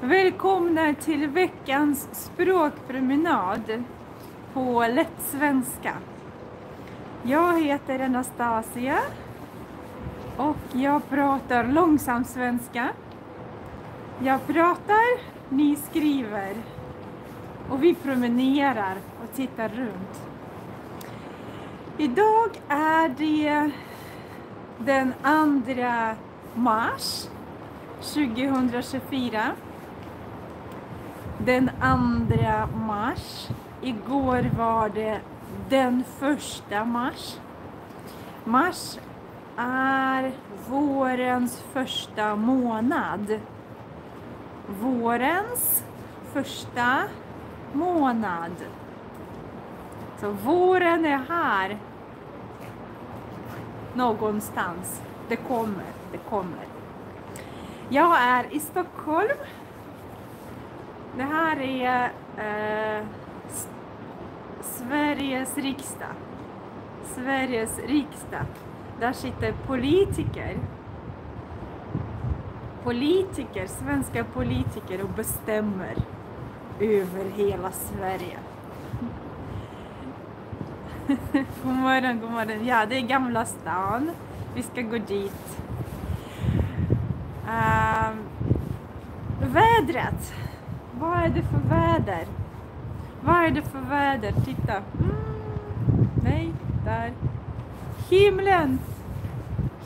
Välkomna till veckans språkpromenad på lättsvenska. Jag heter Anastasia och jag pratar långsam svenska. Jag pratar, ni skriver och vi promenerar och tittar runt. Idag är det den 2 mars 2024. Den 2 mars. Igår var det den 1 mars. Mars är vårens första månad. Vårens första månad. Så våren är här. Någonstans. Det kommer. Jag är i Stockholm. Det här är Sveriges riksdag. Sveriges riksdag. Där sitter politiker. Svenska politiker och bestämmer över hela Sverige. God morgon. Ja, det är Gamla stan. Vi ska gå dit. Vädret. Vad är det för väder? Titta. Nej, där.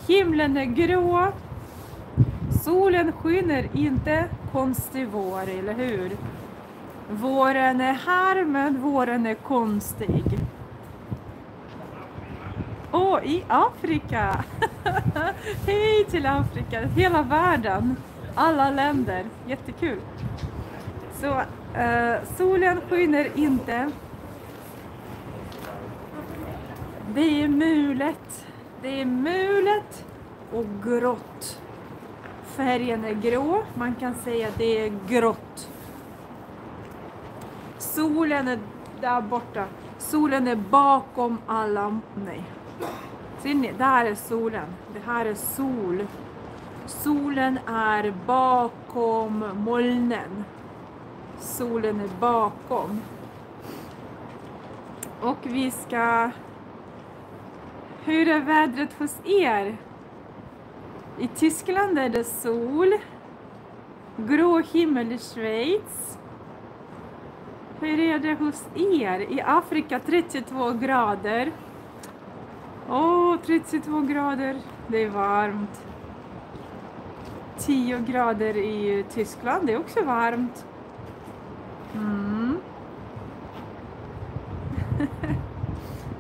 Himlen är grå. Solen skiner inte. Konstig vår, eller hur? Våren är här, men våren är konstig. I Afrika. Hej till Afrika. Hela världen. Alla länder. Jättekul. Så solen skiner inte. Det är mulet och grått. Färgen är grå. Man kan säga att det är grått. Solen är där borta. Solen är bakom alla. Nej. Ser ni? Där är solen. Det här är sol. Solen är bakom molnen. Solen är bakom. Och vi ska... Hur är vädret hos er? I Tyskland är det sol. Grå himmel i Schweiz. Hur är det hos er? I Afrika 32 grader. 32 grader. Det är varmt. 10 grader i Tyskland. Det är också varmt.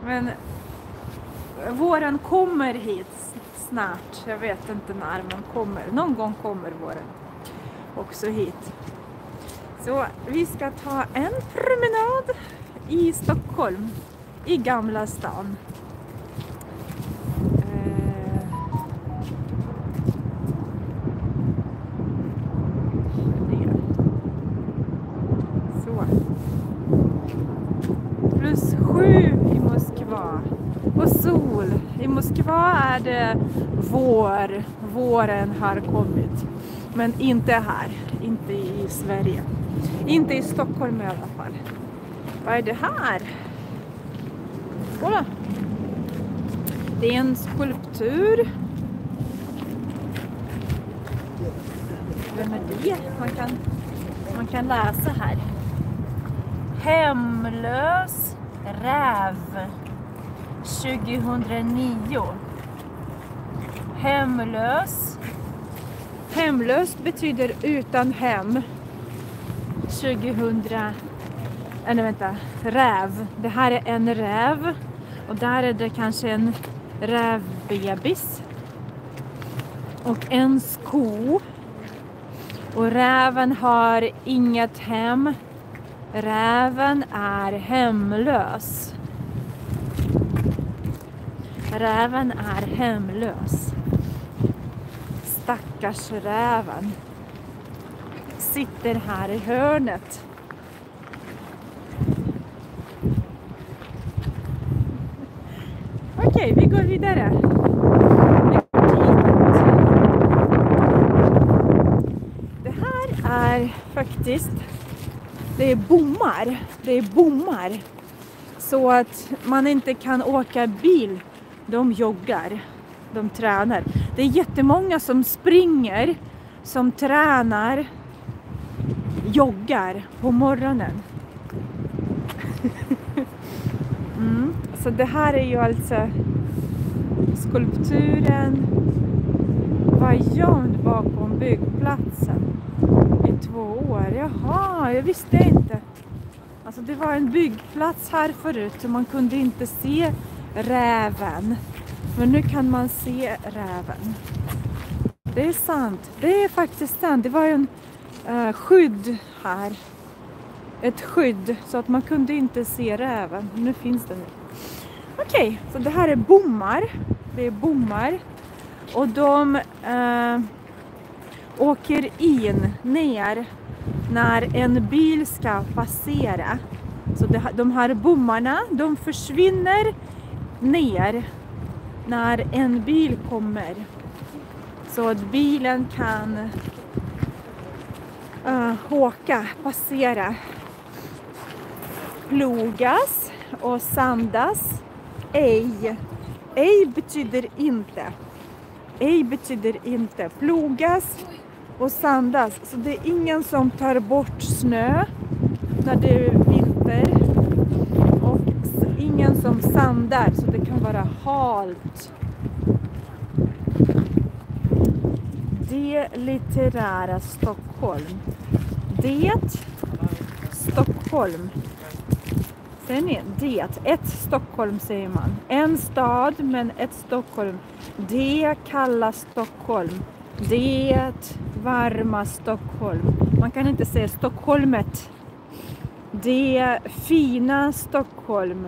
Men våren kommer hit snart. Jag vet inte när man kommer. Någon gång kommer våren också hit. Så vi ska ta en promenad i Stockholm. I Gamla stan. +7 i Moskva. Och sol. I Moskva är det vår. Våren har kommit. Men inte här. Inte i Sverige. Inte i Stockholm i alla fall. Vad är det här? Kolla. Det är en skulptur. Vem är det? Man kan läsa här. Hemlös räv 2009. Hemlös betyder utan hem. 2000. Räv. Det här är en räv. Och där är det kanske en rävbebis. Och en sko. Och räven har inget hem. Räven är hemlös. Räven är hemlös. Stackars räven. Sitter här i hörnet. Okej, vi går vidare. Det här är faktiskt, det är bommar. Det är bommar. Så att man inte kan åka bil. De joggar. De tränar. Det är jättemånga som springer, som tränar, joggar på morgonen. Så det här är ju alltså skulpturen var gömd bakom byggplatsen i 2 år. Jaha, jag visste inte. Alltså det var en byggplats här förut så man kunde inte se räven. Men nu kan man se räven. Det är sant. Det är faktiskt sant. Det var en skydd här. Ett skydd så att man kunde inte se räven. Nu finns den. Okej, så det här är bommar. Det är bommar. Och de åker ner när en bil ska passera. Så de här bommarna, de försvinner ner när en bil kommer. Så att bilen kan passera. Plogas och sandas. Ej. Ej betyder inte. Ej betyder inte. Plogas och sandas. Så det är ingen som tar bort snö när det är vinter. Och ingen som sandar. Så det kan vara halt. Det litterära Stockholm. Det Stockholm. Sen är det. Ett Stockholm säger man. En stad men ett Stockholm. Det kalla Stockholm. Det varma Stockholm. Man kan inte säga Stockholmet. Det fina Stockholm.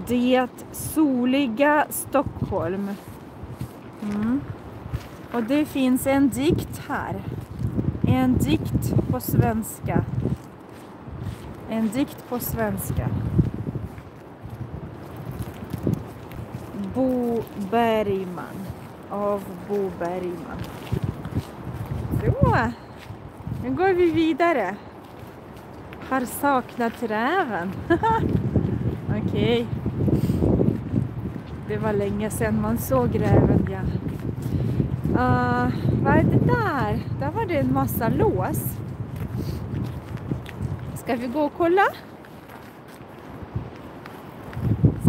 Det soliga Stockholm. Och det finns en dikt här. En dikt på svenska. En dikt på svenska. Bo Bergman. Av Bo Bergman. Så. Nu går vi vidare. Har saknat räven. Okej. Det var länge sedan man såg räven, ja. Vad är det där? Där var det en massa lås. Ska vi gå och kolla?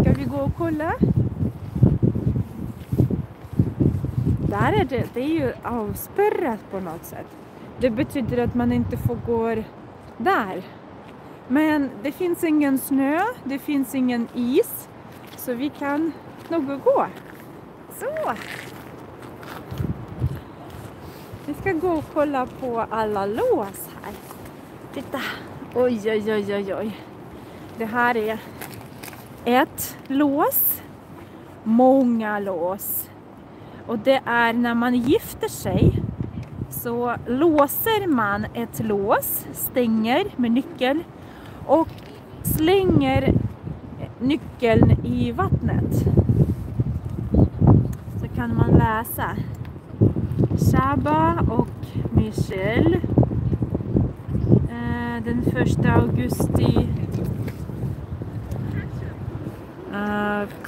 Ska vi gå och kolla? Där är det. Det är ju avspärrat på något sätt. Det betyder att man inte får gå där. Men det finns ingen snö. Det finns ingen is. Så vi kan nog gå. Så. Vi ska gå och kolla på alla lås här. Titta. Oj, oj, oj, oj, oj. Det här är ett lås. Många lås. Och det är när man gifter sig. Så låser man ett lås. Stänger med nyckel. Och slänger nyckeln i vattnet. Så kan man läsa. Shaba och Michel. Den 1 augusti.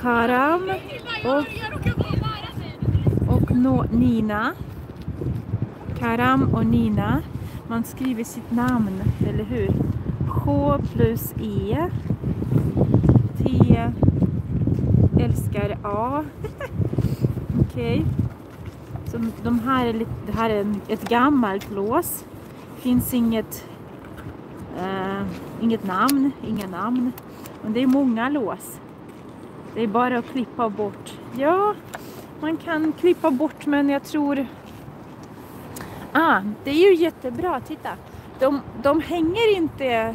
Karam och Nina. Karam och Nina. Man skriver sitt namn, eller hur? K plus E. T. Älskar A. Okej. Så de här är det här är ett gammalt lås. Finns inget namn, inga namn. Men det är många lås. Det är bara att klippa bort. Ja, man kan klippa bort, men jag tror... det är ju jättebra, titta. De hänger inte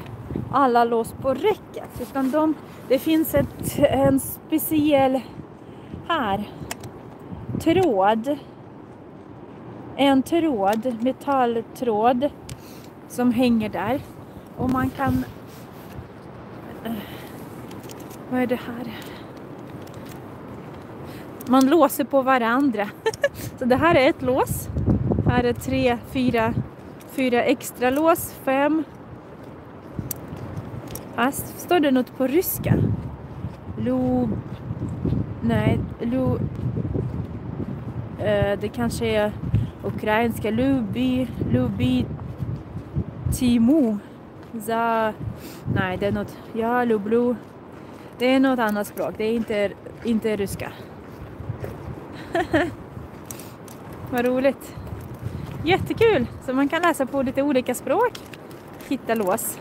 alla lås på räcket. Utan det finns en speciell här. Tråd. En tråd, metalltråd. Som hänger där. Och man kan... vad är det här? Man låser på varandra. Så det här är ett lås. Här är 3, 4, 4 extra lås, 5. Här står det något på ryska. Det kanske är ukrainska. Timu. Nej, det är något. Jag lublю. Det är något annat språk. Det är inte ryska. Vad roligt. Jättekul. Så man kan läsa på lite olika språk. Hitta lås.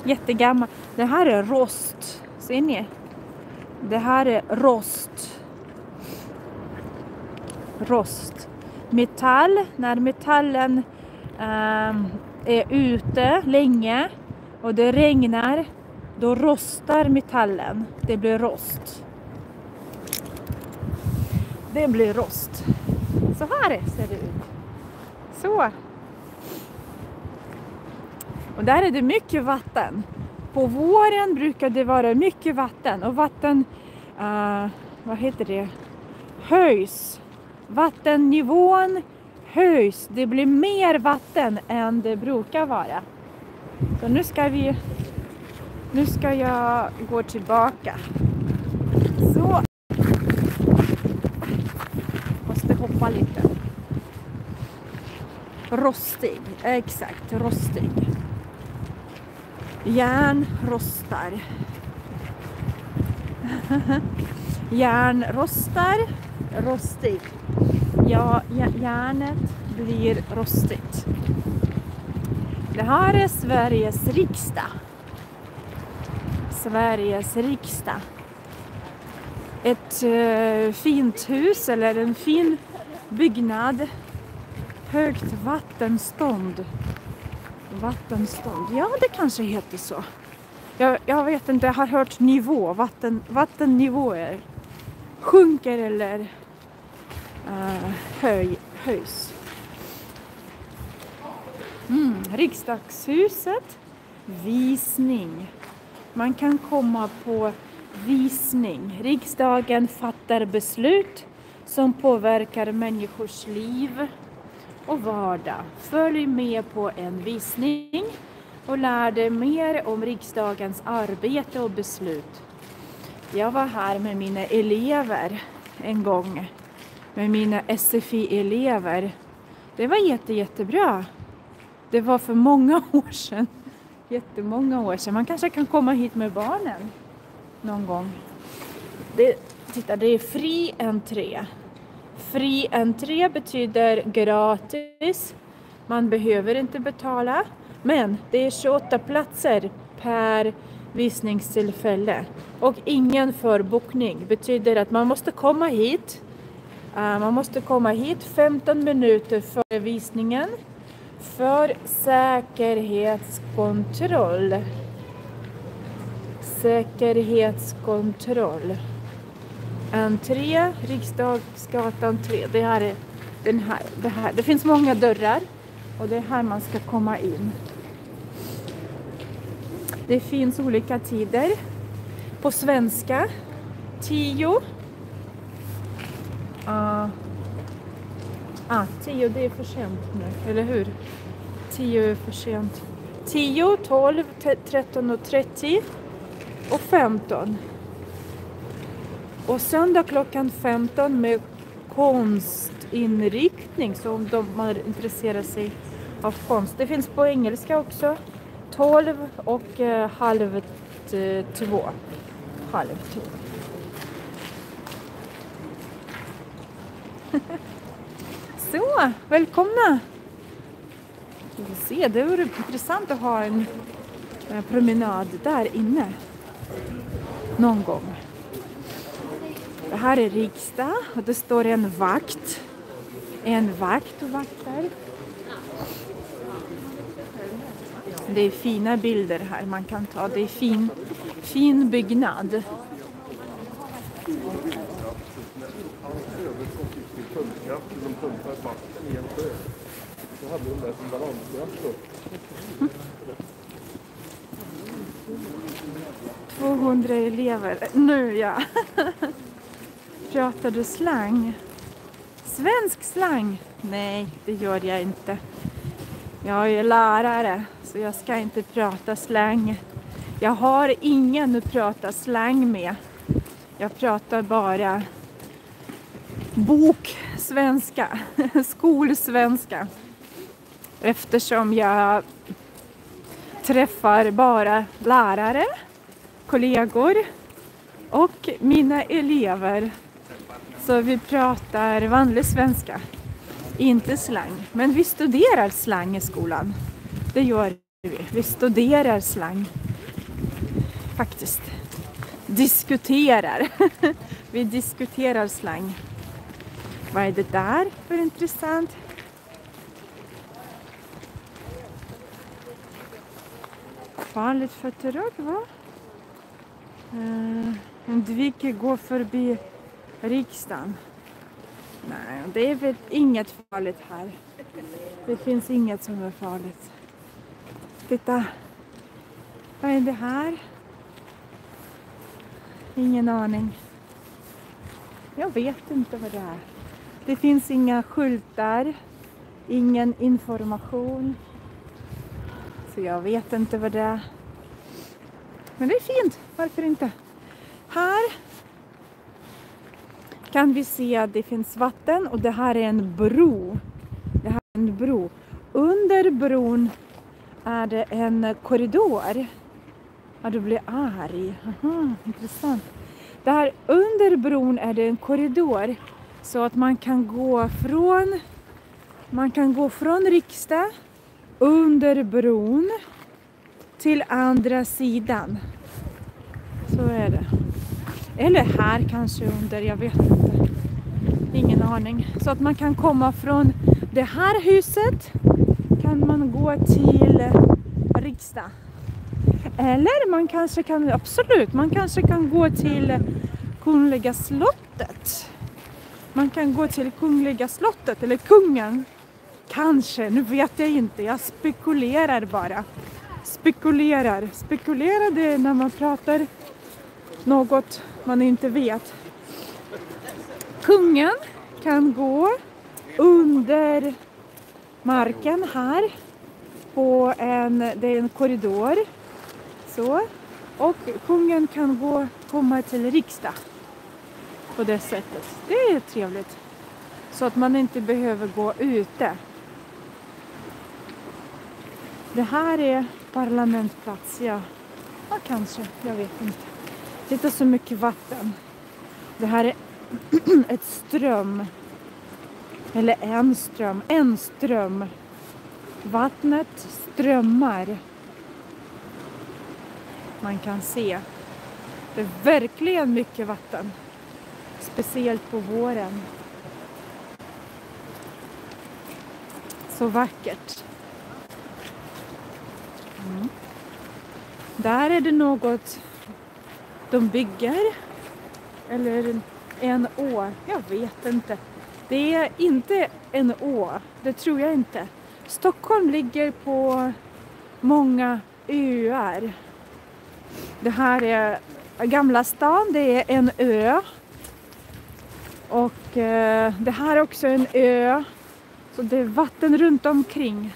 Jättegammal. Det här är rost. Ser ni? Det här är rost. Rost. Metall. När metallen är ute länge och det regnar, då rostar metallen. Det blir rost. Det blir rost. Så här ser det ut. Så. Och där är det mycket vatten. På våren brukar det vara mycket vatten. Och vatten, vad heter det? Höjs. Vattennivån höjs. Det blir mer vatten än det brukar vara. Så nu ska jag gå tillbaka. Så. Måste hoppa lite. Rostig. Exakt, rostig. Järn rostar. Järn rostar. Rostig. Ja, järnet blir rostigt. Det här är Sveriges riksdag. Sveriges riksdag. Ett fint hus eller en fin byggnad. Högt vattenstånd. Vattenstånd. Ja, det kanske heter så. Jag vet inte, jag har hört nivå. Vattennivåer. Sjunker eller höjs. Riksdagshuset. Visning. Man kan komma på visning. Riksdagen fattar beslut som påverkar människors liv och vardag. Följ med på en visning och lär dig mer om riksdagens arbete och beslut. Jag var här med mina elever en gång. Med mina SFI-elever. Det var jättebra. Det var för många år sedan. Jättemånga år sedan. Man kanske kan komma hit med barnen någon gång. Titta, det är fri entré. Fri entré betyder gratis. Man behöver inte betala. Men det är 28 platser per visningstillfälle. Och ingen förbokning. Betyder att man måste komma hit. Man måste komma hit 15 minuter före visningen. För säkerhetskontroll. Säkerhetskontroll. Entré, Riksdagsgatan 3. Det här är den här. Det finns många dörrar. Och det är här man ska komma in. Det finns olika tider. På svenska. 10. 10, det är för sent nu, eller hur? 10 är för sent. 10, 12, 13 och 30 och 15. Och söndag klockan 15 med konstinriktning, så om man intresserar sig av konst. Det finns på engelska också. 12 och halv 2. Halv 2. Så, välkomna! Vi får se, det vore intressant att ha en promenad där inne. Någon gång. Det här är riksdag och det står en vakt. En vakt och vaktar. Det är fina bilder här man kan ta. Det är fin byggnad. De pumpar vatten i en sjö. Så hade de där som balanskraft då. 200 elever. Nu ja. Pratar du slang? Svensk slang? Nej, det gör jag inte. Jag är lärare så jag ska inte prata slang. Jag har ingen att prata slang med. Jag pratar bara boksvenska, skolsvenska. Eftersom jag träffar bara lärare, kollegor och mina elever. Så vi pratar vanlig svenska, inte slang. Men vi studerar slang i skolan. Det gör vi. Vi studerar slang. Faktiskt. Diskuterar. Vi diskuterar slang. Vad är det där för intressant? Farligt för terror, va? Undviker gå förbi riksdagen. Nej, det är väl inget farligt här. Det finns inget som är farligt. Titta. Vad är det här? Ingen aning. Jag vet inte vad det är. Det finns inga skyltar. Ingen information. Så jag vet inte vad det är. Men det är fint. Varför inte? Här kan vi se att det finns vatten. Och det här är en bro. Det här är en bro. Under bron är det en korridor. Ja, du blir arg. Aha, intressant. Där under bron är det en korridor. Så att man kan gå från riksdag under bron till andra sidan. Så är det. Eller här kanske under, jag vet inte. Ingen aning. Så att man kan komma från det här huset kan man gå till riksdag. Eller man kanske kan gå till Kungliga slottet. Man kan gå till Kungliga slottet eller kungen. Kanske, nu vet jag inte. Jag spekulerar bara. Spekulerar det när man pratar något man inte vet. Kungen kan gå under marken här på det är en korridor. Så. Och kungen kan komma till riksdag på det sättet. Det är trevligt. Så att man inte behöver gå ute. Det här är parlamentsplats, ja. Ja, kanske. Jag vet inte. Titta så mycket vatten. Det här är ett ström. Eller en ström. Vattnet strömmar. Man kan se. Det är verkligen mycket vatten. Speciellt på våren. Så vackert. Mm. Där är det något de bygger. Eller en å. Jag vet inte. Det är inte en å. Det tror jag inte. Stockholm ligger på många öar. Det här är Gamla stan. Det är en ö. Och det här är också en ö. Så det är vatten runt omkring.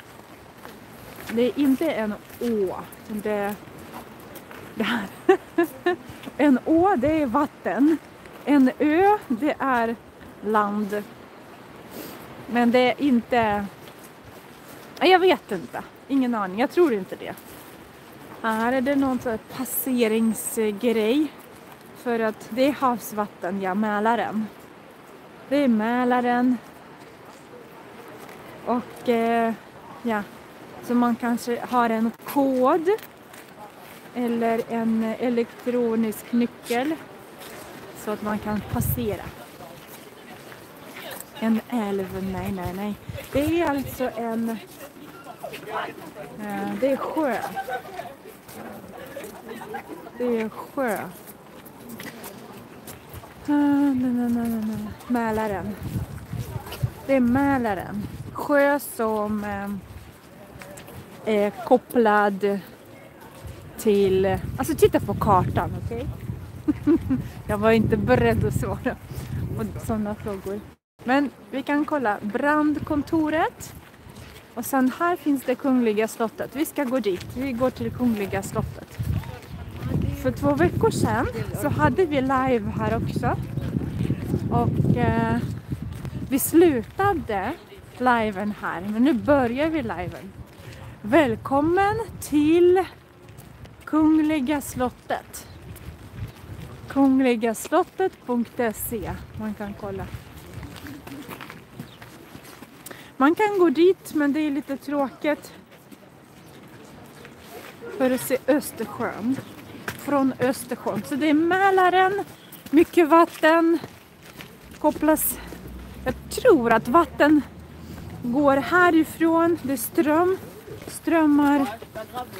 Det är inte en å. Det här. En å, det är vatten. En ö, det är land. Men det är inte... Jag vet inte. Ingen aning. Jag tror inte det. Här är det någon passeringsgrej. För att det är havsvatten, ja, Mälaren. Det är Mälaren. Och ja, så man kanske har en kod. Eller en elektronisk nyckel. Så att man kan passera. En älv, nej. Det är alltså det är sjö. Det är sjö. Mälaren. Det är Mälaren. Sjö som är kopplad till... Alltså titta på kartan, okej? Jag var inte beredd att svara på sådana frågor. Men vi kan kolla brandkontoret. Och sen här finns det Kungliga slottet. Vi ska gå dit. Vi går till Kungliga slottet. För 2 veckor sedan så hade vi live här också. Och vi slutade liven här. Men nu börjar vi liven. Välkommen till Kungliga slottet. Kungligaslottet.se. Man kan kolla. Man kan gå dit, men det är lite tråkigt. För att se Östersjön. Från Östersjön. Så det är Mälaren. Mycket vatten. Kopplas. Jag tror att vatten går härifrån. Det strömmar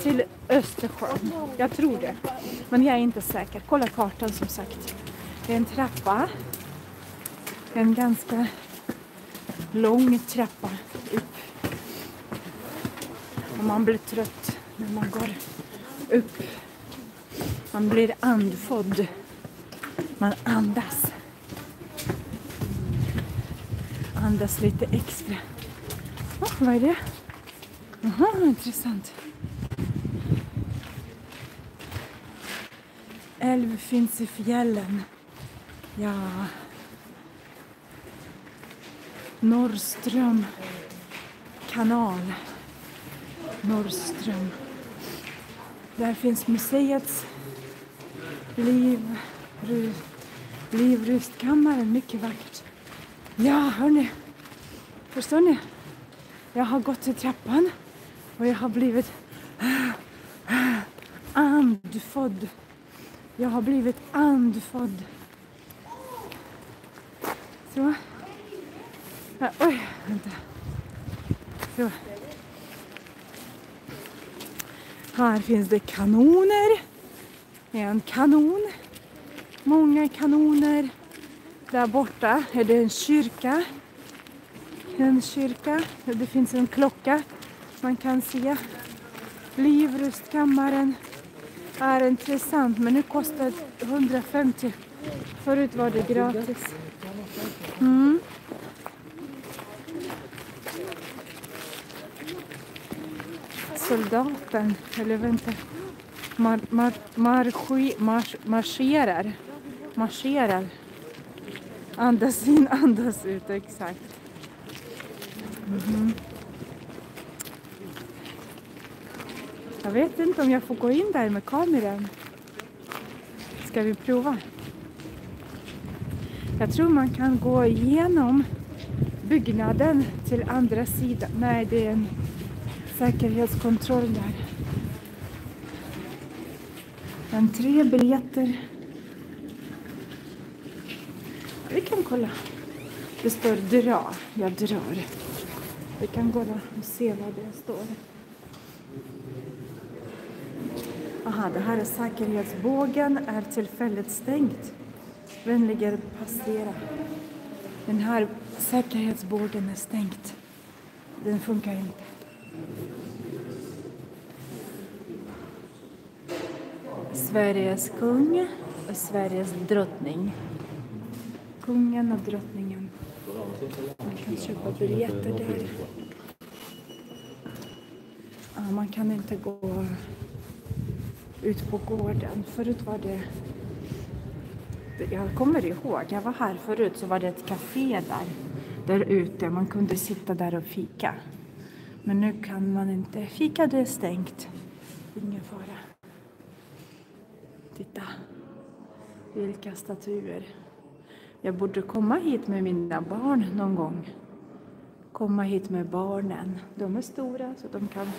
till Östersjön. Jag tror det. Men jag är inte säker. Kolla kartan som sagt. Det är en trappa. En ganska lång trappa upp. Och man blir trött när man går upp. Man blir andfådd. Man andas. Andas lite extra. Vad är det? Jaha, intressant. Älv finns i fjällen. Ja. Norrström kanal. Norrström. Där finns museets livrustkammaren. Mycket vackert. Ja, hörni. Förstår ni? Jag har gått till trappan och jag har blivit andfådd. Jag har blivit andfådd. Så. Oj, vänta. Så. Här finns det kanoner. En kanon. Många kanoner. Där borta är det en kyrka. En kyrka. Det finns en klocka. Man kan se. Livrustkammaren är intressant. Men nu kostar det 150. Förut var det gratis. Soldaten, eller vänta, marscherar. Andas in, andas ut, exakt. Jag vet inte om jag får gå in där med kameran. Ska vi prova? Jag tror man kan gå igenom byggnaden till andra sidan. Nej, det är en säkerhetskontroll där. 3 biljetter. Vi kan kolla. Det står dra. Jag drar. Vi kan gå där och se vad det står. Aha, det här är säkerhetsbågen. Är tillfälligt stängt. Vänligen passera. Den här säkerhetsbågen är stängt. Den funkar inte. Sveriges kung och Sveriges drottning. Kungen och drottningen. Man kan köpa biljetter där. Ja, man kan inte gå ut på gården. Förut var det... Jag kommer ihåg, jag var här förut så var det ett café där ute. Man kunde sitta där och fika. Men nu kan man inte fika, det är stängt. Ingen fara. Titta. Vilka statyer. Jag borde komma hit med mina barn någon gång. Komma hit med barnen. De är stora så de kan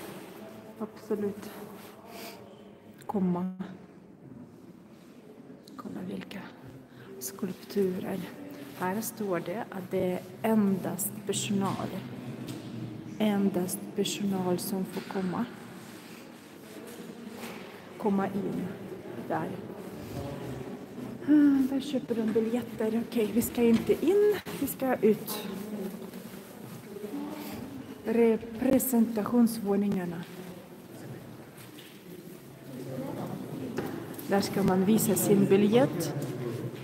absolut komma. Kolla vilka skulpturer. Här står det att det är endast personal. Endast personal som får komma in där. Där köper de biljetter. Okej, vi ska inte in. Vi ska ut. Representationsvåningarna. Där ska man visa sin biljett.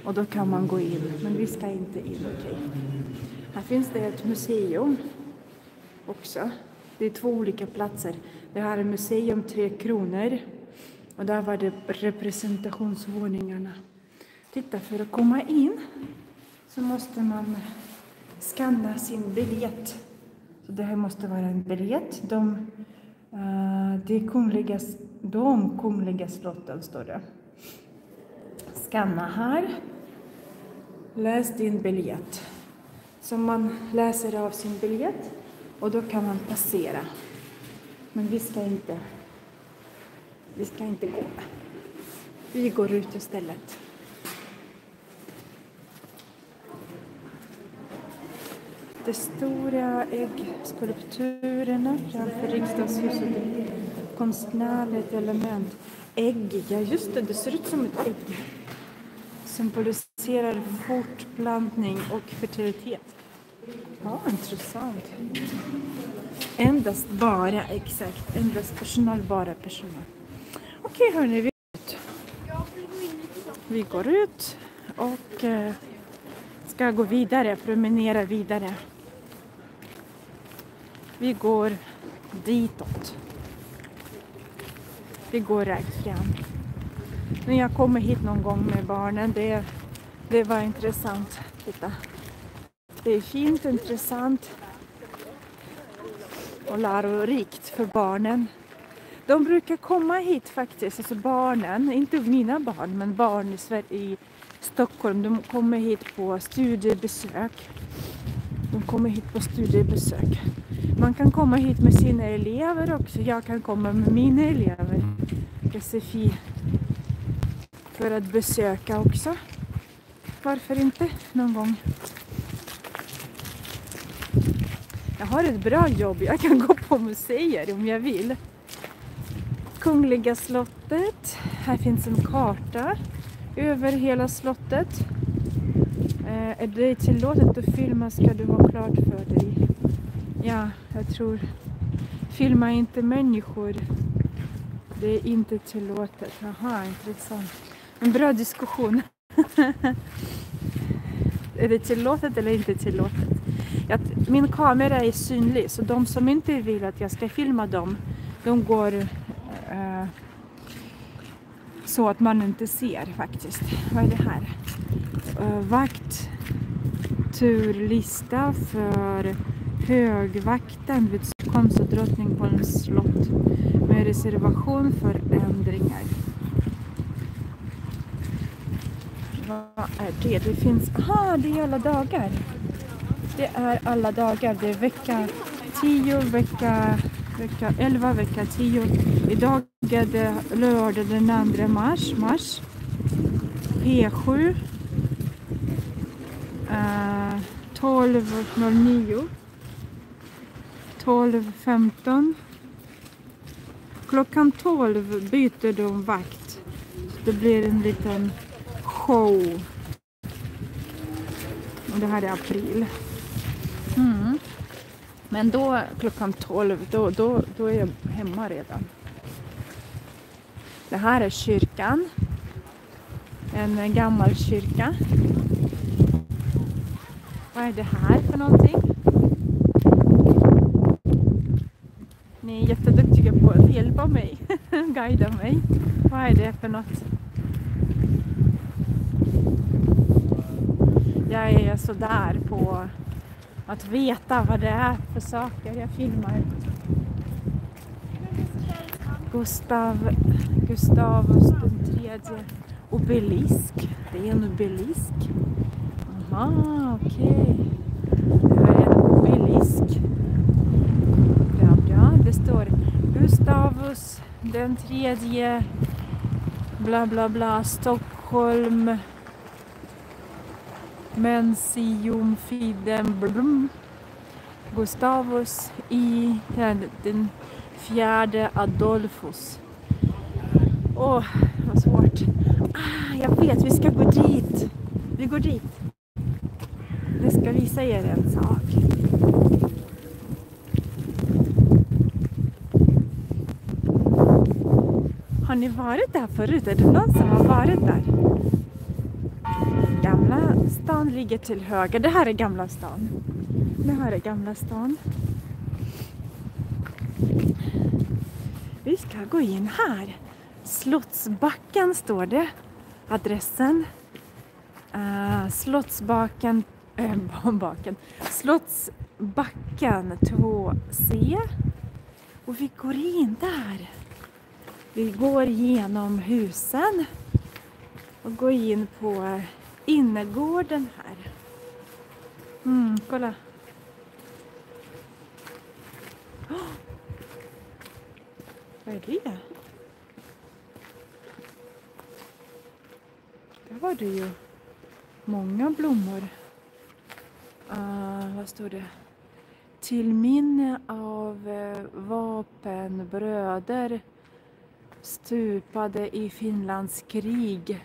Och då kan man gå in. Men vi ska inte in. Okej. Här finns det ett museum också. Det är 2 olika platser. Det här är museum 3 kronor. Och där var det representationsvåningarna. Titta, för att komma in så måste man skanna sin biljett. Så det här måste vara en biljett. De kungliga slotten står det. Skanna här. Läs din biljett. Så man läser av sin biljett och då kan man passera. Men vi ska inte gå. Vi går ut istället. De stora äggskulpturerna framför riksdagshuset är konstnärligt element. Ägg, ja just det ser ut som ett ägg. Symboliserar fortplantning och fertilitet. Ja, intressant. Endast personal. Okej hörni, vi går ut och ska gå vidare, promenera vidare. Vi går ditåt. Vi går rätt fram. När jag kommer hit någon gång med barnen, det var intressant. Titta. Det är fint, intressant och lärorikt för barnen. De brukar komma hit faktiskt, alltså barnen, inte mina barn, men barn i Stockholm, de kommer hit på studiebesök. Man kan komma hit med sina elever också. Jag kan komma med mina elever till SFI för att besöka också. Varför inte någon gång? Jag har ett bra jobb. Jag kan gå på museer om jag vill. Kungliga slottet. Här finns en karta över hela slottet. Är det tillåtet att filma ska du ha klart för dig. Ja, jag tror. Filma inte människor. Det är inte tillåtet. Jaha, intressant. En bra diskussion. Är det tillåtet eller inte tillåtet? Min kamera är synlig, så de som inte vill att jag ska filma dem, de går så att man inte ser faktiskt. Vad är det här? Vaktturlista för högvakten vid Stockholms och Drottningholms slott med reservation för ändringar. Vad är det? Det finns... det är alla dagar. Det är alla dagar. Det är vecka 10, vecka 11, vecka 10. Idag är det lördag den 2 mars. P7. 12.09. 12.15. Klockan 12 byter de vakt. Det blir en liten show. Och det här är april. Men då klockan 12 då är jag hemma redan. Det här är kyrkan. En gammal kyrka. Vad är det här för någonting? Ni är jätteduktiga på att hjälpa mig. Guida mig. Vad är det för något? Jag är sådär på att veta vad det är för saker jag filmar. Gustavus den tredje. Obelisk. Det är en obelisk. Aha, okej. Det här är en obelisk. Bra. Det står Gustavus den tredje. Bla bla bla. Stockholm. Mencium fidem blum. Gustavus i den 4 Adolfus. Vad svårt. Jag vet, vi ska gå dit. Vi går dit. Jag ska visa er en sak. Har ni varit där förut? Är det någon som har varit där? Gamla stan ligger till höger. Det här är Gamla stan. ska gå in här. Slottsbacken står det. Adressen. Slottsbacken 2C. Och vi går in där. Vi går genom husen. Och går in på innergården här. Kolla. Vad är det? Där var det ju många blommor. Vad står det? Till minne av vapenbröder stupade i Finlands krig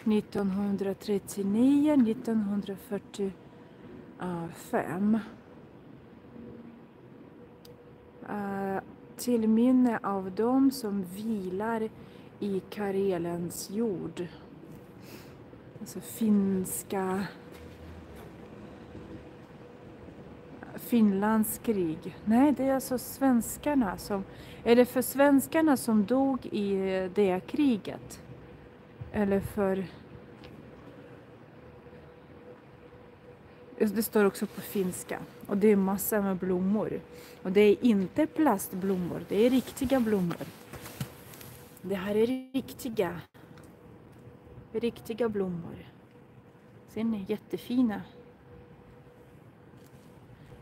1939-1945. Till minne av dem som vilar i Karelens jord. Alltså Finlands krig. Nej, det är alltså svenskarna som... Är det för svenskarna som dog i det kriget? Eller för... Det står också på finska. Och det är massor med blommor. Och det är inte plastblommor. Det är riktiga blommor. Det här är riktiga blommor. Sen är jättefina.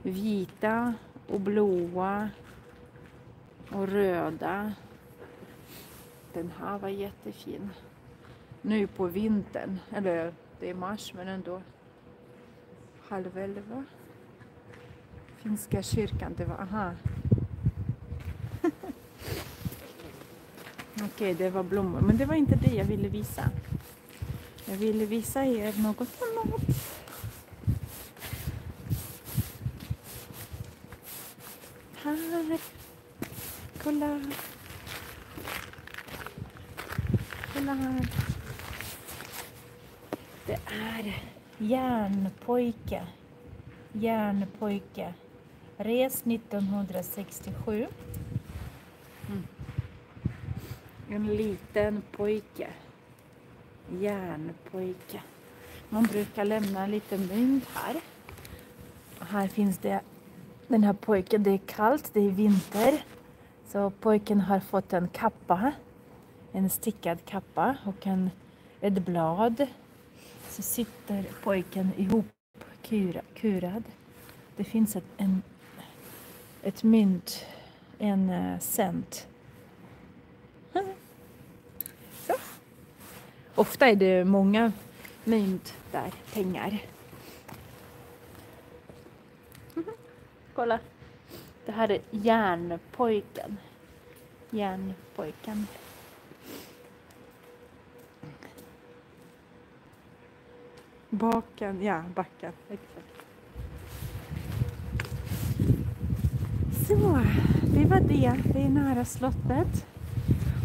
Vita och blåa och röda. Den här var jättefin. Nu på vintern. Eller det är mars men ändå. 10:30. Finska kyrkan, det var, aha. Okej, det var blommor. Men det var inte det jag ville visa. Jag ville visa er något annat. Här. Kolla. Kolla här. Det är Järnpojke. Järnpojke. Res 1967. En liten pojke. Järnpojke. Man brukar lämna en liten mynt här. Och här finns det den här pojken. Det är kallt, det är vinter. Så pojken har fått en kappa. En stickad kappa och ett blad. Så sitter pojken ihop kurad. Det finns ett mynt, en cent. Så. Ofta är det många mynt där, pengar. Kolla. Det här är Järnpojken. Järnpojken. Baken, ja, backen, exakt. Så, det var det. Det är nära slottet.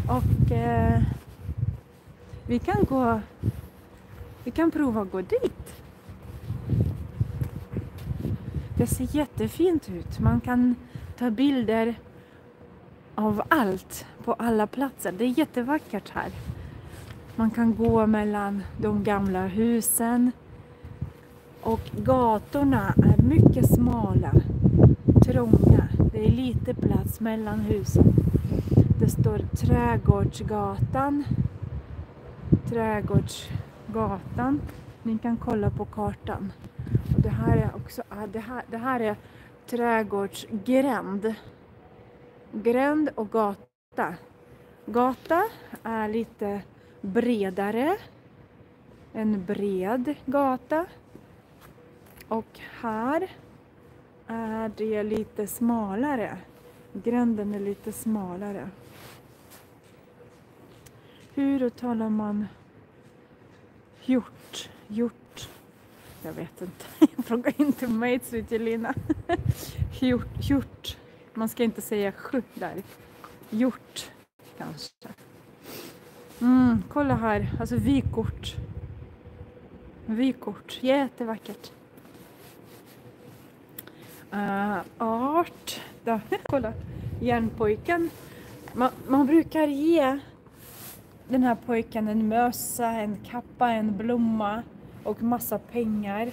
Och vi kan prova att gå dit. Det ser jättefint ut. Man kan ta bilder av allt på alla platser. Det är jättevackert här. Man kan gå mellan de gamla husen. Och gatorna är mycket smala, trånga. Det är lite plats mellan husen. Det står Trädgårdsgatan. Trädgårdsgatan. Ni kan kolla på kartan. Och det här är också det här är trädgårdsgränd. Gränd och gata. Gata är lite bredare. En bred gata. Och här är det lite smalare. Gränden är lite smalare. Hur uttalar man hjort? Jag vet inte. Jag frågar inte mig, Sutelina. Hjort. Man ska inte säga sj där. Hjort kanske. Kolla här. Alltså vykort. Jättevackert. Art. Då. Kolla. Järnpojken Man brukar ge den här pojken en mössa, en kappa, en blomma och massa pengar.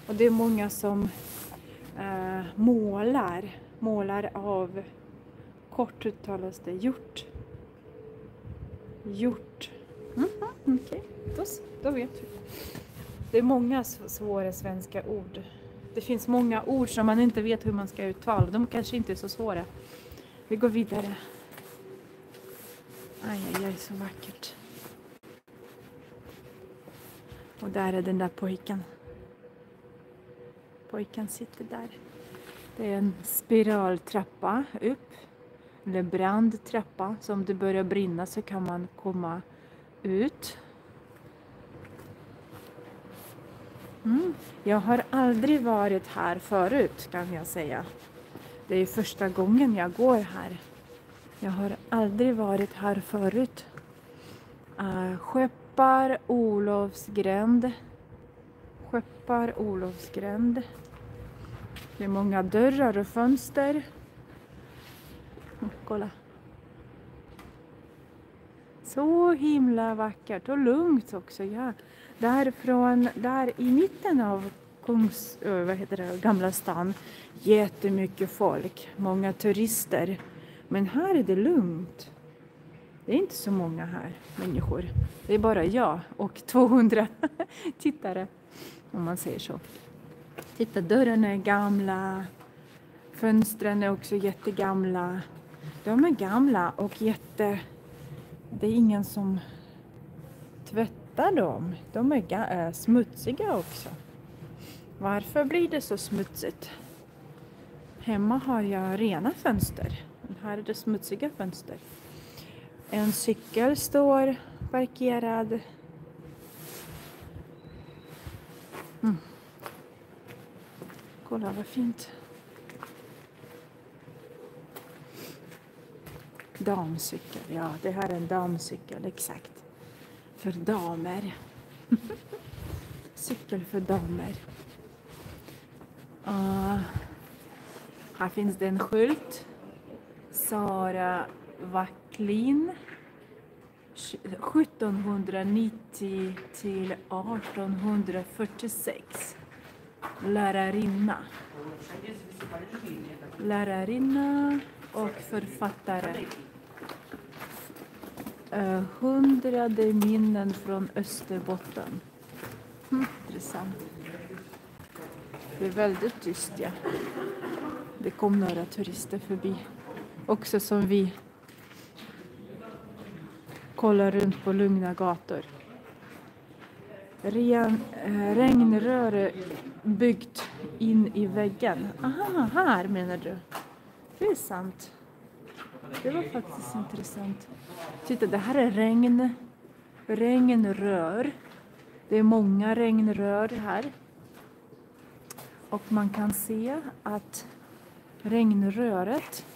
Och det är många som målar av, kort uttalas det, hjort. Okej, då vet vi. Det är många svåra svenska ord. Det finns många ord som man inte vet hur man ska uttala. De kanske inte är så svåra. Vi går vidare. Aj, så vackert. Och där är den där pojken. Pojken sitter där. Det är en spiraltrappa upp. Eller brandtrappa. Så om det börjar brinna så kan man komma ut. Jag har aldrig varit här förut, kan jag säga. Det är första gången jag går här. Jag har aldrig varit här förut. Skeppar Olofsgränd. Det är många dörrar och fönster. Kolla. Så himla vackert och lugnt också. Ja. Där i mitten av Gamla stan, jättemycket folk, många turister. Men här är det lugnt. Det är inte så många här människor. Det är bara jag och 200 tittare, om man säger så. Titta, dörrarna är gamla. Fönstren är också jättegamla. De är gamla och det är ingen som tvättar dem. De är smutsiga också. Varför blir det så smutsigt? Hemma har jag rena fönster. Men här är det smutsiga fönster. En cykel står parkerad. Kolla vad fint. Damcykel, ja, det här är en damcykel, exakt. För damer. Cykel för damer. Här finns det en skylt. Sara Wacklin. 1790 till 1846. Lärarinna och författare. 100 minnen från Österbotten. Intressant. Det är väldigt tyst, ja. Det kom några turister förbi. Också som vi kollar runt på lugna gator. Regnrör byggt in i väggen. Aha, här menar du. Det är sant. Det var faktiskt intressant. Titta, det här är regnrör. Det är många regnrör här. Och man kan se att regnröret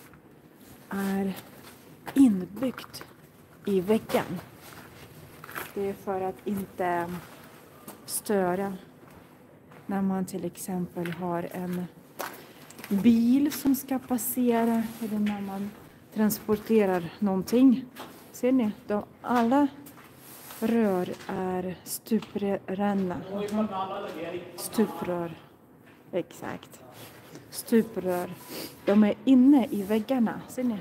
är inbyggt i väggen. Det är för att inte störa när man till exempel har en bil som ska passera eller när man transporterar någonting. Ser ni? Alla rör är stupränna. Stuprör. Exakt. Stuprör. De är inne i väggarna. Ser ni?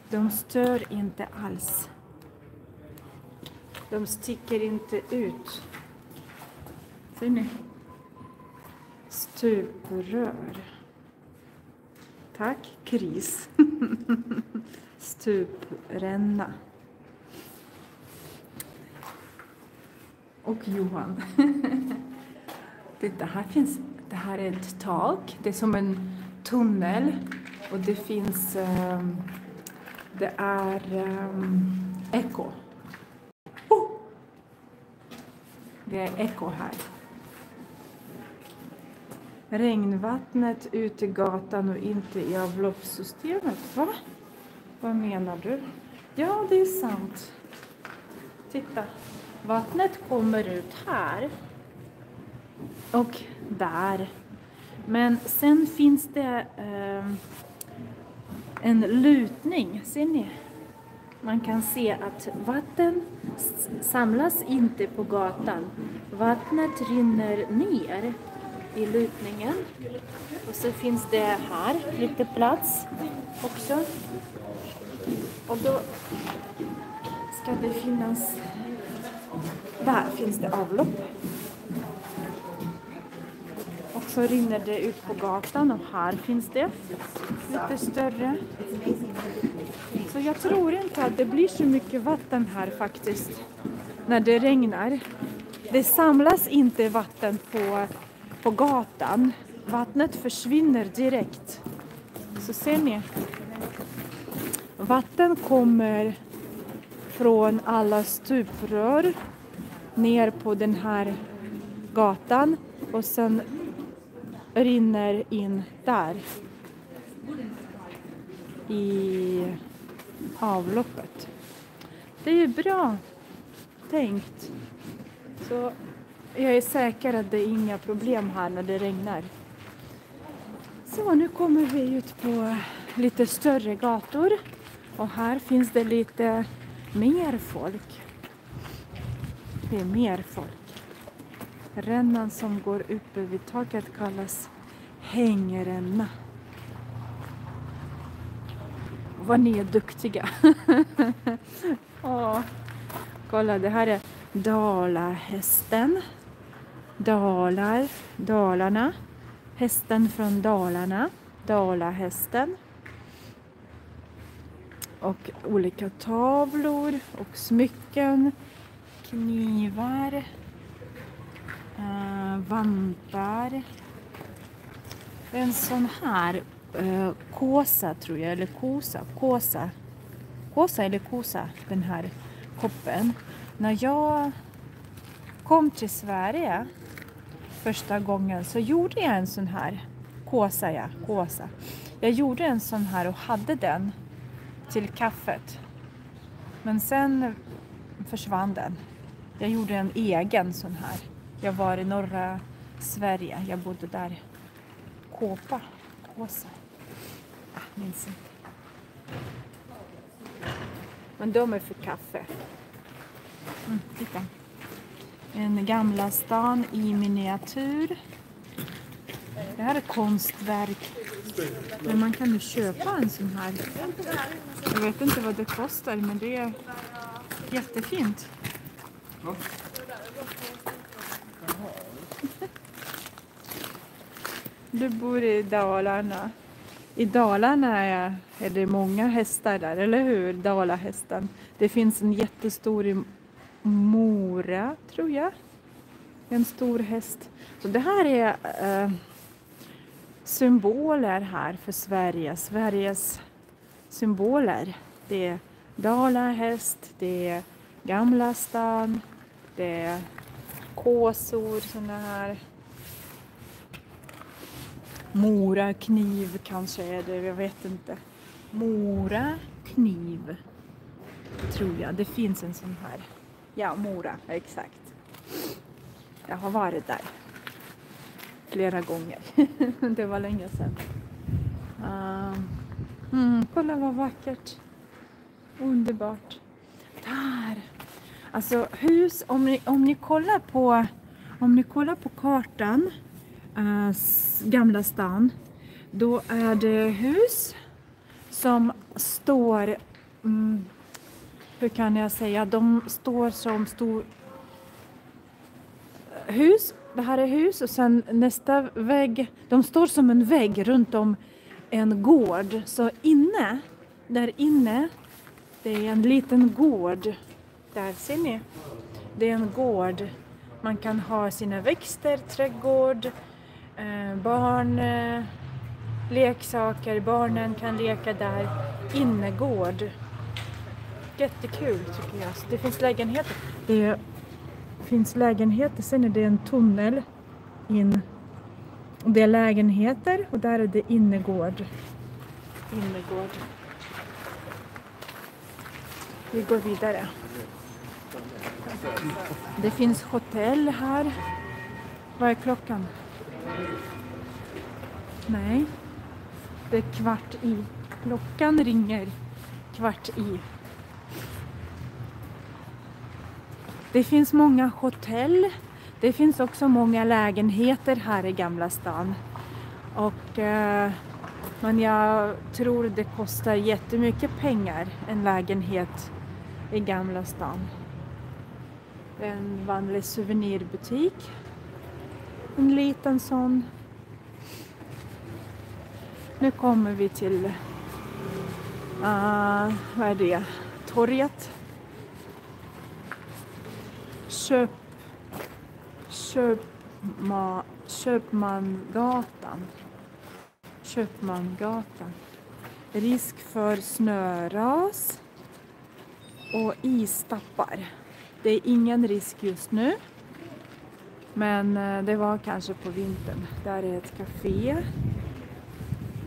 De stör inte alls. De sticker inte ut. Ser ni? Stuprör. Tack, Kris. Stupränna. Och Johan. Det här är ett tak. Det är som en tunnel. Och det finns... det är eko. Det är eko här. Regnvattnet ut i gatan och inte i avloppssystemet. Va? Vad menar du? Ja, det är sant. Titta. Vattnet kommer ut här. Och där. Men sen finns det en lutning. Ser ni? Man kan se att vatten samlas inte på gatan. Vattnet rinner ner i lutningen. Och så finns det här lite plats också. Och då ska det finnas... Där finns det avlopp. Och så rinner det ut på gatan och här finns det lite större. Så jag tror inte att det blir så mycket vatten här faktiskt när det regnar. Det samlas inte vatten på gatan. Vattnet försvinner direkt. Så ser ni. Vatten kommer från alla stuprör ner på den här gatan och sen rinner in där i avloppet. Det är ju bra tänkt. Så jag är säker att det är inga problem här när det regnar. Så nu kommer vi ut på lite större gator. Och här finns det lite mer folk. Det är mer folk. Rännan som går uppe vid taket kallas hängränna. Vad ni är duktiga. Åh, kolla, det här är Dalahästen. Dalarna. Hästen från Dalarna. Dalahästen. Och olika tavlor och smycken. Knivar. Vantar. En sån här kåsa tror jag. Eller kosa. Kåsa eller kosa. Den här koppen. När jag kom till Sverige första gången så gjorde jag en sån här kåsa. Jag gjorde en sån här och hade den till kaffet. Men sen försvann den. Jag gjorde en egen sån här. Jag var i norra Sverige. Jag bodde där. Kåsa. Minns inte. Men de är för kaffe. Titta. En Gamla stan i miniatyr. Det här är konstverk. Men man kan ju köpa en sån här. Jag vet inte vad det kostar, men det är jättefint. Du bor i Dalarna. I Dalarna är det många hästar där, eller hur? Dalahästen. Det finns en jättestor i Mora, tror jag. En stor häst. Så det här är symboler här för Sverige. Sveriges symboler. Det är Dalahäst, det är Gamla stan, det är kåsor, såna här. Mora kniv kanske är det, jag vet inte. Mora kniv tror jag, det finns en sån här. Ja, Mora, exakt. Jag har varit där flera gånger. Det var länge sedan. Kolla vad vackert. Underbart. Där. Alltså hus, om ni kollar på kartan, Gamla stan, då är det hus som står, hur kan jag säga, de står som stor hus, det här är hus och sen nästa vägg, de står som en vägg runt om en gård, så där inne det är en liten gård, där ser ni, det är en gård, man kan ha sina växter, trädgård, barn, leksaker, barnen kan leka där, innergård. Jättekul tycker jag. Så det finns lägenheter. Det finns lägenheter, sen är det en tunnel in. Det är lägenheter och där är det innergård. Vi går vidare. Det finns hotell här. Vad är klockan? Nej. Det är 15:15. Klockan ringer 15:15. Det finns många hotell. Det finns också många lägenheter här i Gamla stan. Men jag tror det kostar jättemycket pengar en lägenhet i Gamla stan. Det är en vanlig souvenirbutik. En liten sån. Nu kommer vi till vad är det? Torget. Köpmangatan. Risk för snöras och istappar. Det är ingen risk just nu. Men det var kanske på vintern. Där är ett café.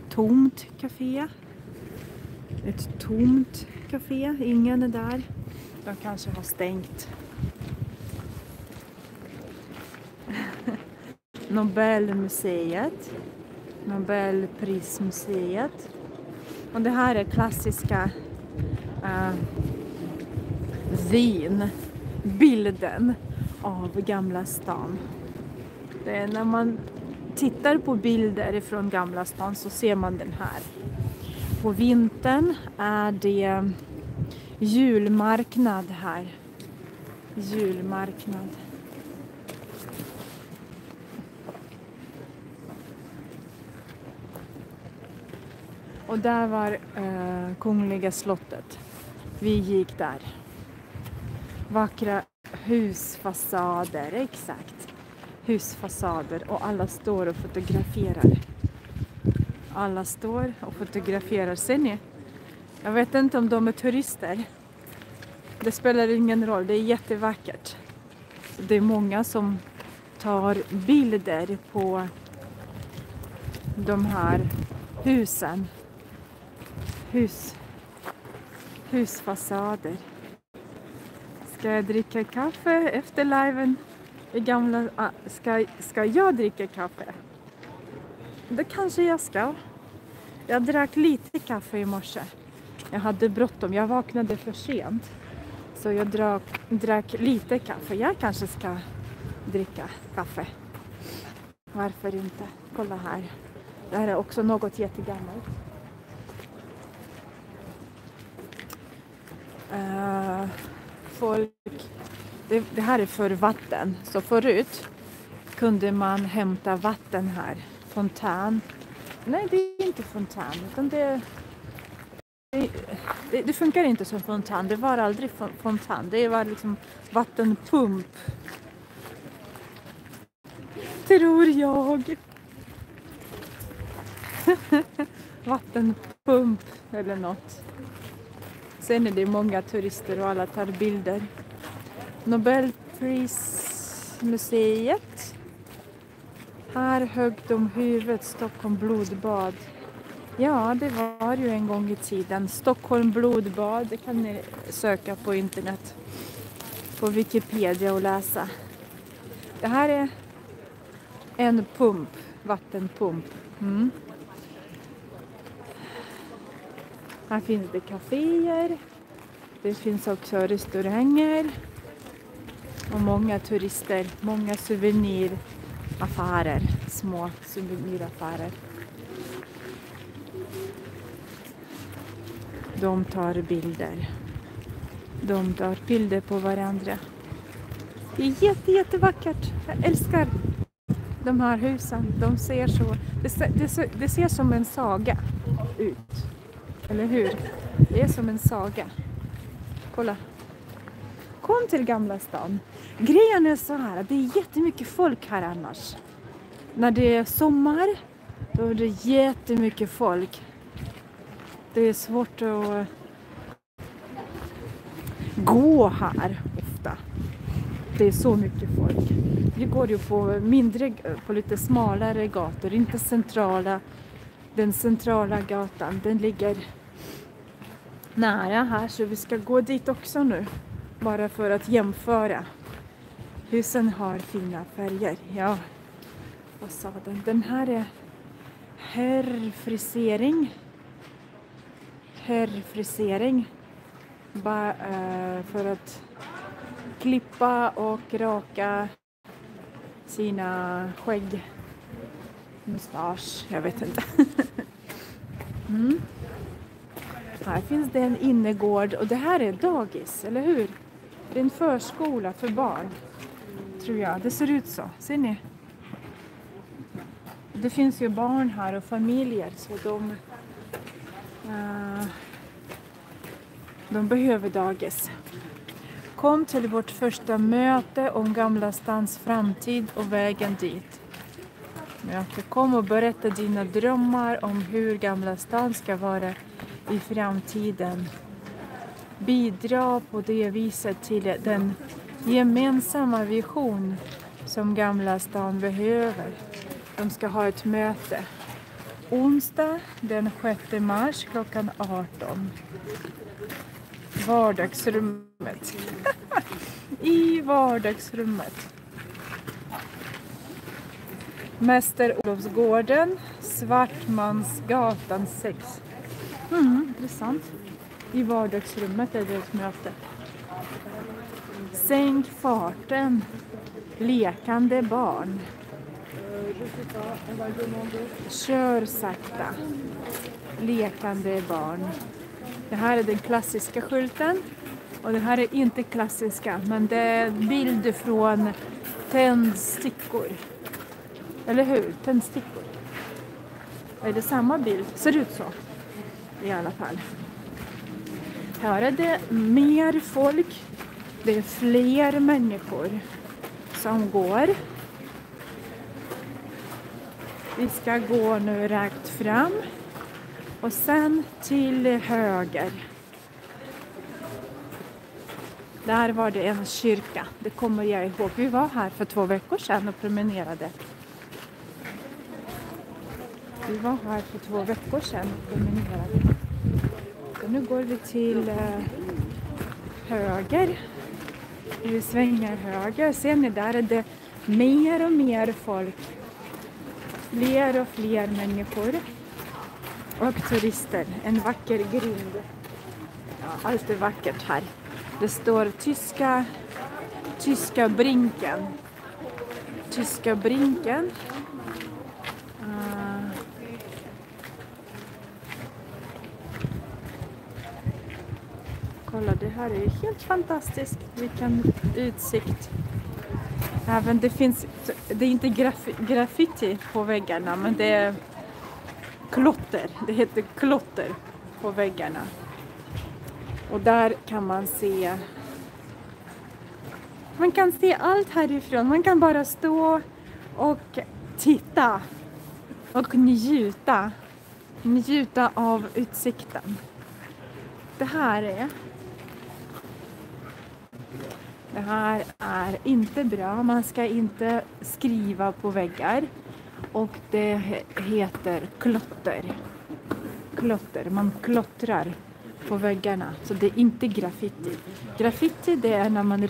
Tomt café. Ett tomt café. Ingen är där. De kanske har stängt. Nobelmuseet. Nobelprismuseet. Och det här är klassiska bilden av Gamla stan. Det är när man tittar på bilder från Gamla stan så ser man den här. På vintern är det julmarknad här. Julmarknad. Och där var Kungliga slottet. Vi gick där. Vackra husfasader, exakt. Husfasader och alla står och fotograferar. Alla står och fotograferar. Ser ni? Jag vet inte om de är turister. Det spelar ingen roll, det är jättevackert. Det är många som tar bilder på de här husen. Husfasader. Ska jag dricka kaffe efter liven i Gamla... Ska jag dricka kaffe? Det kanske jag ska. Jag drack lite kaffe i morse. Jag hade bråttom. Jag vaknade för sent. Så jag drack lite kaffe. Jag kanske ska dricka kaffe. Varför inte? Kolla här. Det här är också något jättegammalt. Det här är för vatten. Så förut kunde man hämta vatten här. Fontän. Nej, det är inte fontän. Utan det funkar inte som fontän. Det var aldrig fontän. Det var liksom vattenpump. Tror jag. Vattenpump eller något. Sen är det många turister och alla tar bilder. Nobelprismuseet. Här högg de huvudet Stockholm blodbad. Ja, det var ju en gång i tiden. Stockholm blodbad. Det kan ni söka på internet. På Wikipedia och läsa. Det här är en pump. Vattenpump. Här finns det kaféer. Det finns också restauranger. Och många turister. Många souveniraffärer. Små souveniraffärer. De tar bilder. De tar bilder på varandra. Det är jättevackert. Jag älskar de här husen. De ser så... Det ser som en saga ut. Eller hur? Det är som en saga. Kolla. Kom till Gamla stan. Grejen är så här. Det är jättemycket folk här annars. När det är sommar. Då är det jättemycket folk. Det är svårt att gå här ofta. Det är så mycket folk. Vi går ju på lite smalare gator. Inte centrala. Den centrala gatan. Den ligger nära här. Så vi ska gå dit också nu. Bara för att jämföra. Husen har fina färger. Ja. Fasaden. Den här är herrfrisering. Herrfrisering. För att klippa och raka sina skägg. Mustasch, jag vet inte. Här finns det en innergård och det här är dagis, eller hur? Det är en förskola för barn, tror jag. Det ser ut så, ser ni? Det finns ju barn här och familjer så de behöver dagis. Kom till vårt första möte om Gamla stans framtid och vägen dit. Kom och berätta dina drömmar om hur Gamla stan ska vara i framtiden. Bidra på det viset till den gemensamma vision som Gamla stan behöver. De ska ha ett möte. Onsdag den 6 mars klockan 18. Vardagsrummet. I vardagsrummet. Mäster Olofsgården, Svartmansgatan 6. Intressant. I vardagsrummet är det ett möte. Sänk farten. Lekande barn. Kör sakta. Lekande barn. Det här är den klassiska skylten. Och det här är inte klassiska, men det är bilder från tändstickor. Eller hur? Tändstickor. Är det samma bild? Ser ut så. I alla fall. Här är det mer folk. Det är fler människor som går. Vi ska gå nu rakt fram. Och sen till höger. Där var det en kyrka. Det kommer jag ihåg. Vi var här för 2 veckor sedan och promenerade. Vi var här för 2 veckor sedan och promenerade. Så nu går vi till höger. Vi svänger höger. Ser ni, där är det mer och mer folk. Fler och fler människor. Och turister. En vacker grind. Ja, allt är vackert här. Det står tyska brinken. Tyska brinken. Kolla, det här är helt fantastiskt. Vilken utsikt. Även det är inte graffiti på väggarna, men det är klotter. Det heter klotter på väggarna. Och där kan man se. Man kan se allt härifrån. Man kan bara stå och titta. Och njuta. Njuta av utsikten. Det här är inte bra. Man ska inte skriva på väggar. Och det heter klotter. Klotter. Man klottrar på väggarna. Så det är inte graffiti. Graffiti, det är när man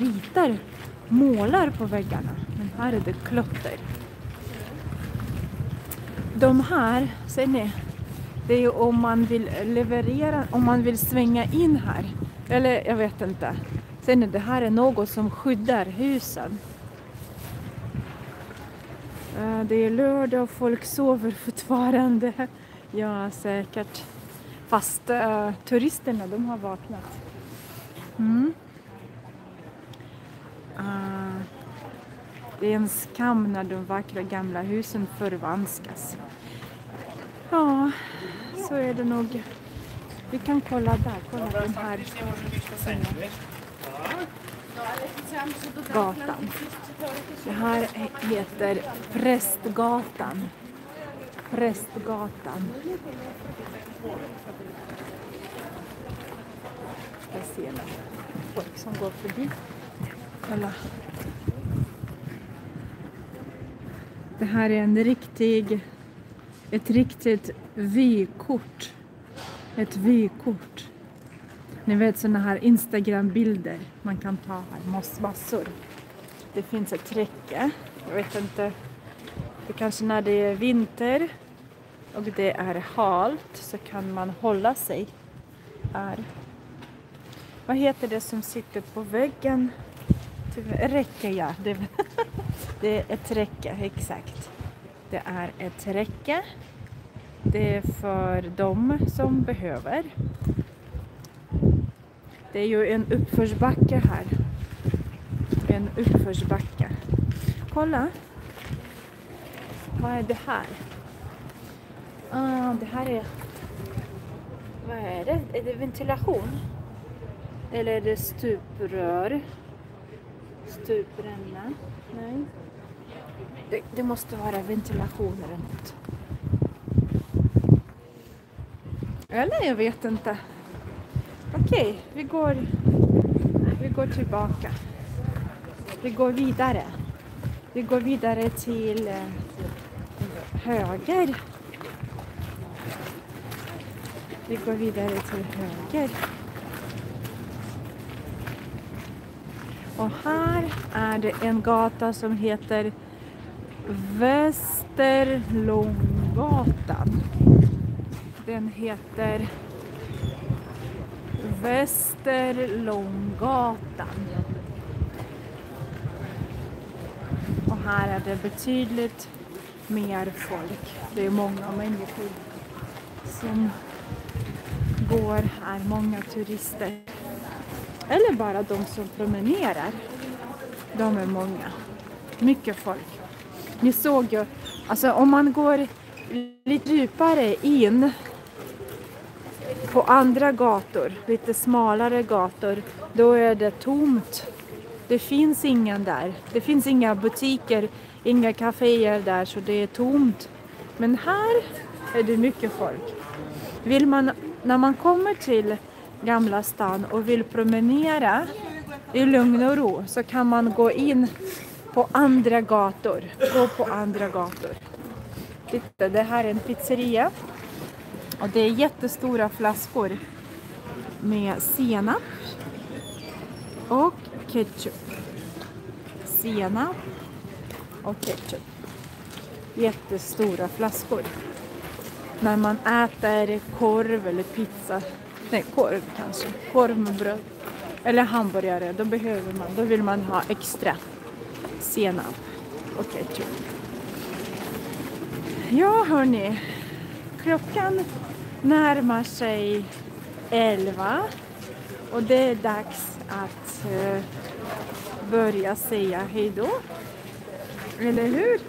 målar på väggarna. Men här är det klotter. De här, ser ni? Det är om man vill om man vill svänga in här. Eller jag vet inte. Ser ni, det här är något som skyddar husen. Det är lördag och folk sover fortfarande. Ja, säkert. Fast turisterna, de har vaknat. Det är en skam när de vackra gamla husen förvanskas. Ja, så är det nog. Vi kan kolla där. Kolla den här gatan. Det här heter Prästgatan. Prästgatan. Jag ser folk som går förbi. Kolla. Det här är ett riktigt vykort. Ett vykort. Ni vet såna här Instagram-bilder man kan ta här. Massor. Det finns ett räcke. Jag vet inte. Det kanske när det är vinter och det är halt så kan man hålla sig här. Vad heter det som sitter på väggen? Räcke, ja. Det är ett räcke, exakt. Det är ett räcke. Det är för dem som behöver. Det är ju en uppförsbacke här. En uppförsbacke. Kolla. Vad är det här? Det här är... Vad är det? Är det ventilation? Eller är det stuprör? Stupränna? Nej. Det måste vara ventilation eller något. Eller jag vet inte. Okej, vi går tillbaka. Vi går vidare. Vi går vidare till höger. Vi går vidare till höger. Och här är det en gata som heter Västerlånggatan. Den heter Västerlånggatan. Och här är det betydligt mer folk. Det är många människor som går här, många turister. Eller bara de som promenerar. De är många. Mycket folk. Ni såg ju, alltså om man går lite djupare in på andra gator, lite smalare gator, då är det tomt. Det finns ingen där. Det finns inga butiker, inga kaféer där, så det är tomt. Men här är det mycket folk. Vill man, när man kommer till Gamla stan och vill promenera i lugn och ro, så kan man gå in på andra gator. Gå på andra gator. Titta, det här är en pizzeria. Och det är jättestora flaskor med senap och ketchup. Senap och ketchup. Jättestora flaskor. När man äter korv eller pizza. Nej, korv kanske. Korv med bröd. Eller hamburgare. Då vill man ha extra senap och ketchup. Ja, hörni. Klockan närmar sig 11. Och det är dags att börja säga hej då. Eller hur?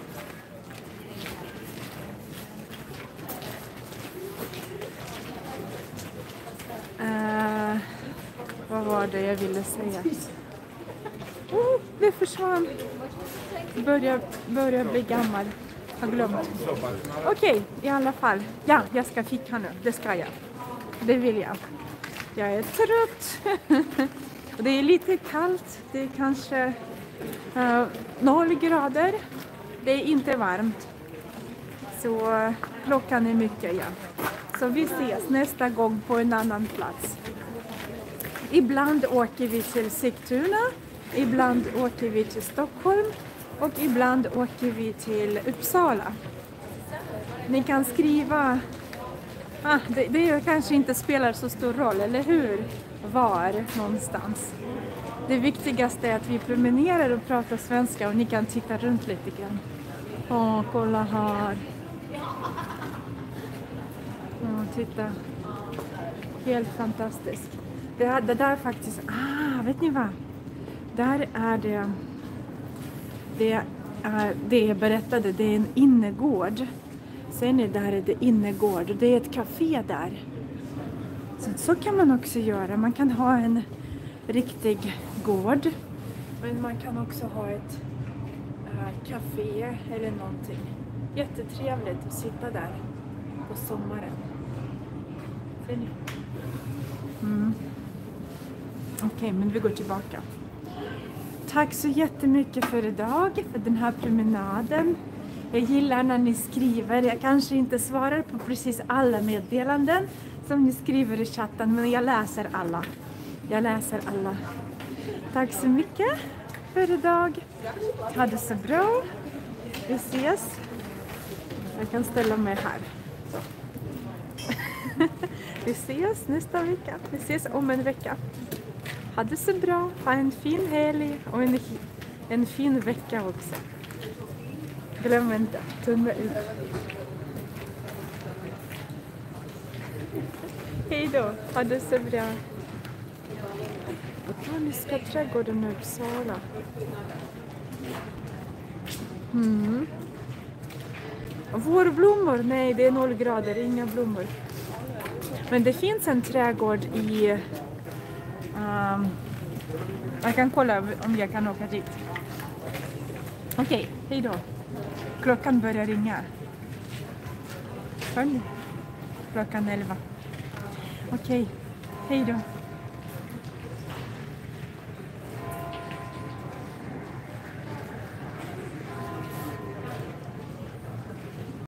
Vad var det jag ville säga? Det försvann. Börjar bli gammal. Jag har glömt. Okej, i alla fall. Ja, jag ska fika nu. Det ska jag. Det vill jag. Jag är trött. Det är lite kallt. Det är kanske 0 grader. Det är inte varmt. Så klockan är mycket, ja. Så vi ses nästa gång på en annan plats. Ibland åker vi till Sigtuna. Ibland åker vi till Stockholm. Och ibland åker vi till Uppsala. Ni kan skriva... det kanske inte spelar så stor roll, eller hur? Var någonstans. Det viktigaste är att vi promenerar och pratar svenska och ni kan titta runt lite grann. Kolla här. Titta. Helt fantastiskt. Det där faktiskt... vet ni vad? Där är det... Det jag berättade, det är en innergård. Sen är det innergård och det är ett café där. Så kan man också göra. Man kan ha en riktig gård. Men man kan också ha ett café eller någonting. Jättetrevligt att sitta där på sommaren. Ser ni? Okej, men vi går tillbaka. Tack så jättemycket för idag, för den här promenaden. Jag gillar när ni skriver. Jag kanske inte svarar på precis alla meddelanden som ni skriver i chatten, men jag läser alla. Tack så mycket för idag. Ha det så bra. Vi ses. Jag kan ställa mig här. Så. Vi ses nästa vecka. Vi ses om en vecka. Ha det så bra. Ha en fin helg och en fin vecka också. Glöm inte. Tumme ut. Hej då. Ha det så bra. Botaniska trädgården i Uppsala. Vårblommor? Nej, det är 0 grader. Inga blommor. Men det finns en trädgård i... jag kan kolla om jag kan åka dit. Okej, hej då. Klockan börjar ringa. Hör ni? Klockan 11. Okej, hej då.